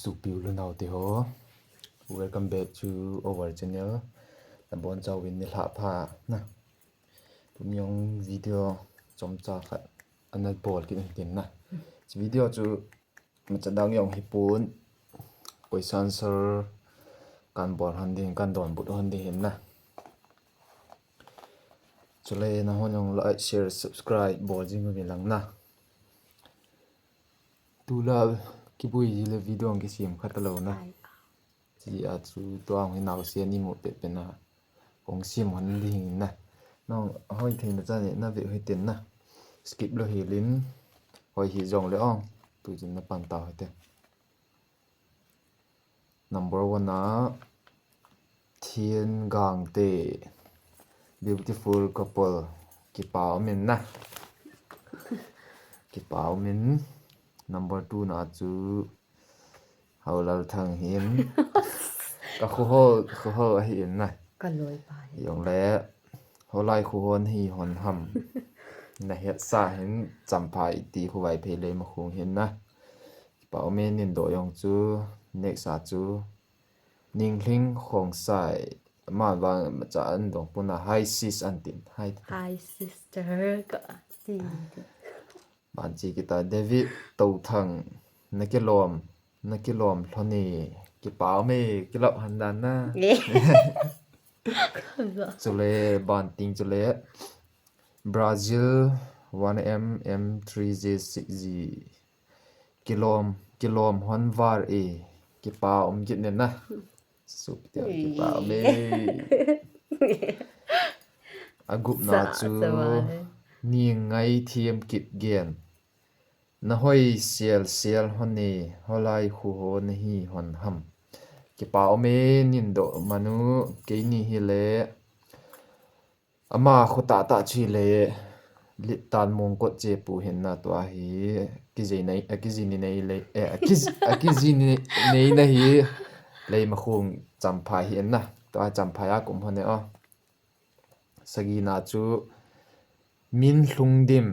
Supiu Lunau te ho. Welcome back to our channel. Labon chaw win ni hla pha na. Tumyong video chomcha khat anal bol kin tin na. Video chu machadang yong hipun question answer kan bol handing kan don but handi hin na. Chule na honong like share subscribe bol jing mi lang na. Tula kibui le video ang kisim khatalo na. Ji a chu to ang hinau se ni mo pe na. Kong sim han ding na. Nong hoi thein na chane na ve hoi ten na. Skip lo hilin hoi hi jong le ong tu jin na pan ta hote. Number 1 na Thiên Gang Te beautiful couple ki pao min na. Ki pao min. Number 2 na chu Haulal Thang Hin ka khu ho hin na ka loi pa yong le holai khu hon hi hon ham na het sa hin champai ti khu vai phe le ma khung hin na pa men nin do yong chu next a chu ningling khong sai ma wa cha an dong puna hi sis antin hi sister ka ti ban chi kita David to thang nakilom thoni ki pao me kilop handan na chule ban ting chule Brazil 1m m3j6g kilom hon var e ki pao jit ne na sup tia ki pao me agup na chu ni ngai thiam kit gen na hoi sial honi holai khu ho na hi hon ham ki pao me nin do manu ke ni hi le ama khuta ta chi le li tan mong ko che pu hin na to hi ki je nei ki ji ni nei le ki ji ni nei na hi le ma khung champa hi na to champa ya kum hone o sagi na chu min hlung dim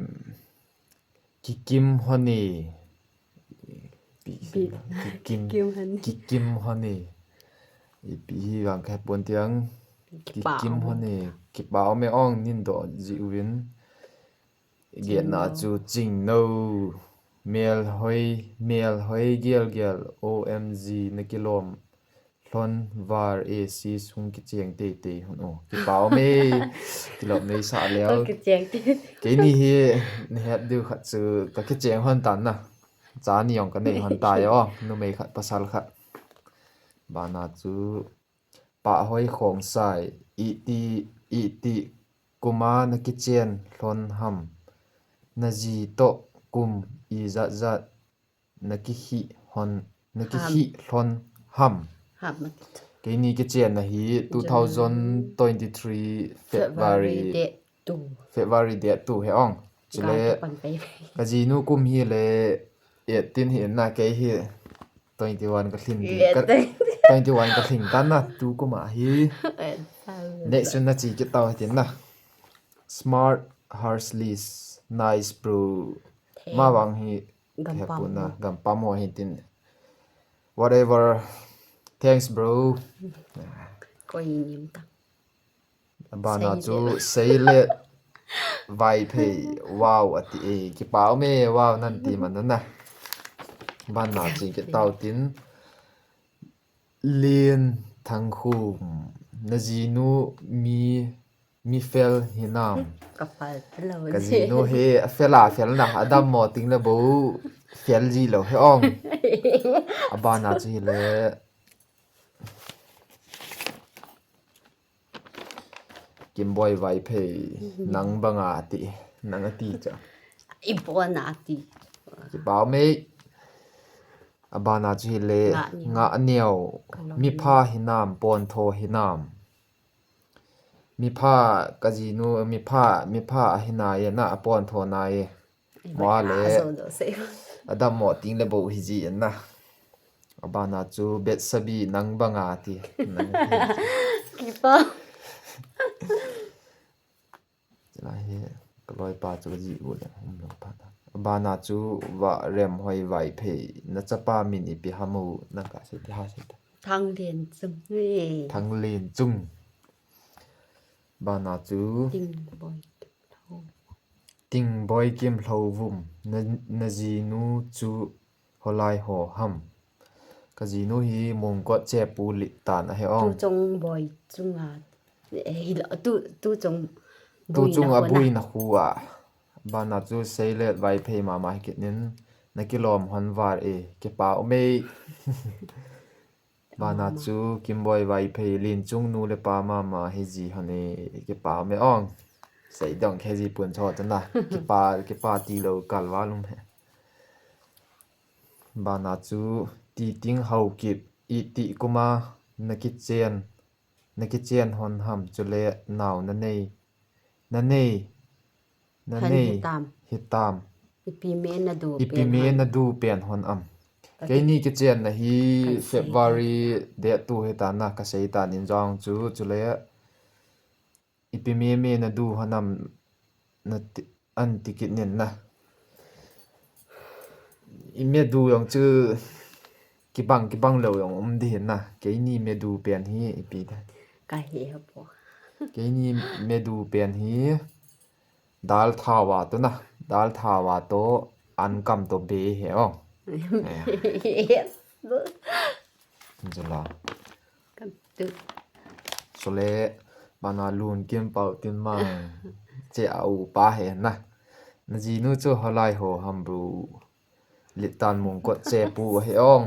kikim honi kikim honi pi gang kha pon tiang kikim honi ki pao me ong nin do ji win ge na chu ching no mel hoi gel omg na kilom hlon var ac sung ki cheng te hono ki pao me kilom nei sa leo ki cheng te ke ni hi ne het du khat chu ka ki cheng hon tan na cha ni yong ka nei hon ta yo nu mei khat pasal khat ba na chu pa hoi khong sai iti kuma na ki chen hlon ham na ji to kum I za na ki hi hlon ham ke ni ki chen na hi 2023 February date 2 he ong chule ka ji nu kum hi le 18 hi na ke hi 21 ka thin di 21 ka thing tan na tu kuma hi next na chi ki taw tin na smart harsless nice bro ma wang hi hepuna gampa mo hi tin whatever thanks bro ko nim ta ba na chu say let vai phe wow ati e ki pao me wow nan ti man na ban na chi ki taw tin lien thang khum na ji nu mi fel hinam ka pal lo ka ji nu he fel na adam mo ting la bo fel ji lo he ong aba na chi le kim boy vai phe nang banga ti nang ati cha ibona ti ki pao me abana chi le nga aneu mi pha hinam pon tho hinam mi pha kajinu mi pha hina ye na pon tho na ye ma le adam mo ting le bo hi ji na abana chu bet sabi nang banga ti nang ki pa la he kloi pa chu ji u le hum lo pa bana chu wa rem hoi vai phe na chapa min ipi hamu na ka se ti ha se thang liền zum nè thang len chung bana chu tình boy ting boy kim hlo vum na ji nu chu holai ho ham ka ji nu hi mong ko che pu li tan a he tu ong trong boy chung à hi la tu trong tu chung a bui na khu a bana chu sei let vai phe ma ma ki nin na kilom hon war e ke pa o me bana chu kim boy vai phe lin chung nu le pa ma ma he ji hane ke pa me ong sei dong ke ji pun cho tan na ke pa ti lo kal wa lum he bana chu ti ting hau kip i ti kuma na ki chen hon ham chu le naw na nei hitam ipi me na du ipi me na du pen hon am ke ni ki chen na hi February de tu he ta na ka sei ta nin jong chu le ipi me na du honam na an tikit nin na ime du yong chu ki bang lo yong di hin na ke ni me du pen hi ipi da ka he po ke ni me du pen hi dal thawa to na dal thawa to an kam to be he ong jala kam tu sole bana lun kim pau tin ma che au pa he na na ji nu chu holai ho hambru litan mong ko che pu he ong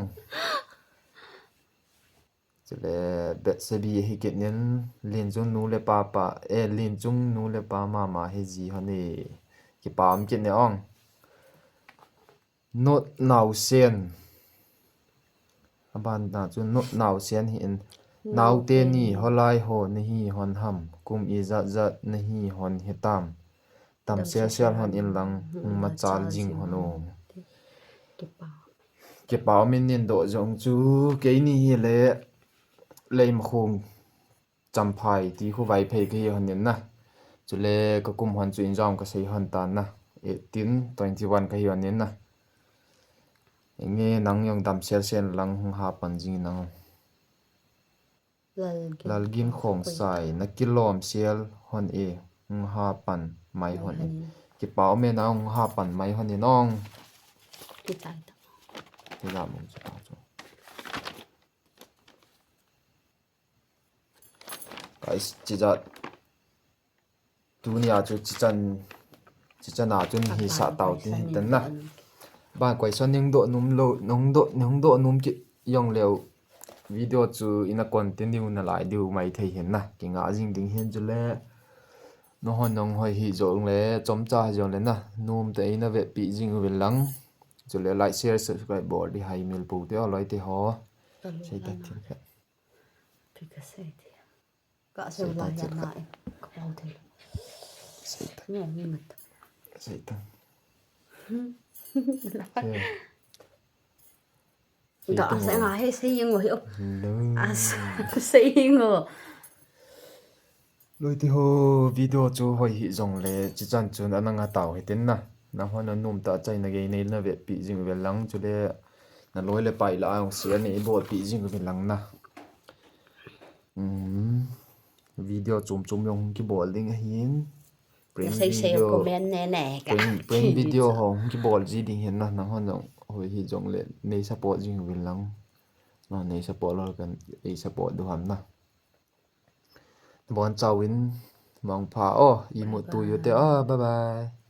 chele bet se bi hi ke nen lin chung nu le pa lin chung nu le pa ma he ji hane ki pam ke ne ong not now sen aban na chu not now sen hi in now te ni holai ho ni hi hon ham kum i za ni hi hon hitam tam sel hon in lang ma chal jing hono ke pa min nin do jong chu ke ni hi le leim khung champhai ti khu vai phei ke hon nin na chu le ka kum hon chu in jong ka sei hon tan na 1821 ka hi hon nin na nge nang yong dam sel lang hung ha pan jing nang lalgin khong sai na kilom sel hon e hung ha pan mai hon e ki pau me na hung ha pan mai hon ni nong ki tai ta ti la mong chu guys chi ja dunia chu chi chan na chun hi sa tau ti tan na ba kwai son ning do nung do num ki yong leo video chu ina continue na lai du mai thei hen na ki nga jing ding hen chu le no hon nong hoi hi zo le chom cha jo le na num te ina ve pi jing wel lang chu le like share subscribe bor di hai mil pu te loi te ho sei ta tin kha tu ka sei ti ka se la ya na ko pau te sei ta ne mi mat sei ta da sa nga he sei ngo yo sei ngo loi ti ho video chu hoi hi zong le chi chan chun ananga taw hetin na na hon num ta chai na ge nei na ve pi jing ve lang chu le na loi le pai la ang sia ni bo pi jing ve lang na video chum yong ki bol ding hin sei video comment ne ka print video hong ki bol ji ding hin na na hon hoi hi zong le nei support jing ve lang na nei support lo kan ei support du ham na bon chawin mong pha i mu tu yu te bye bye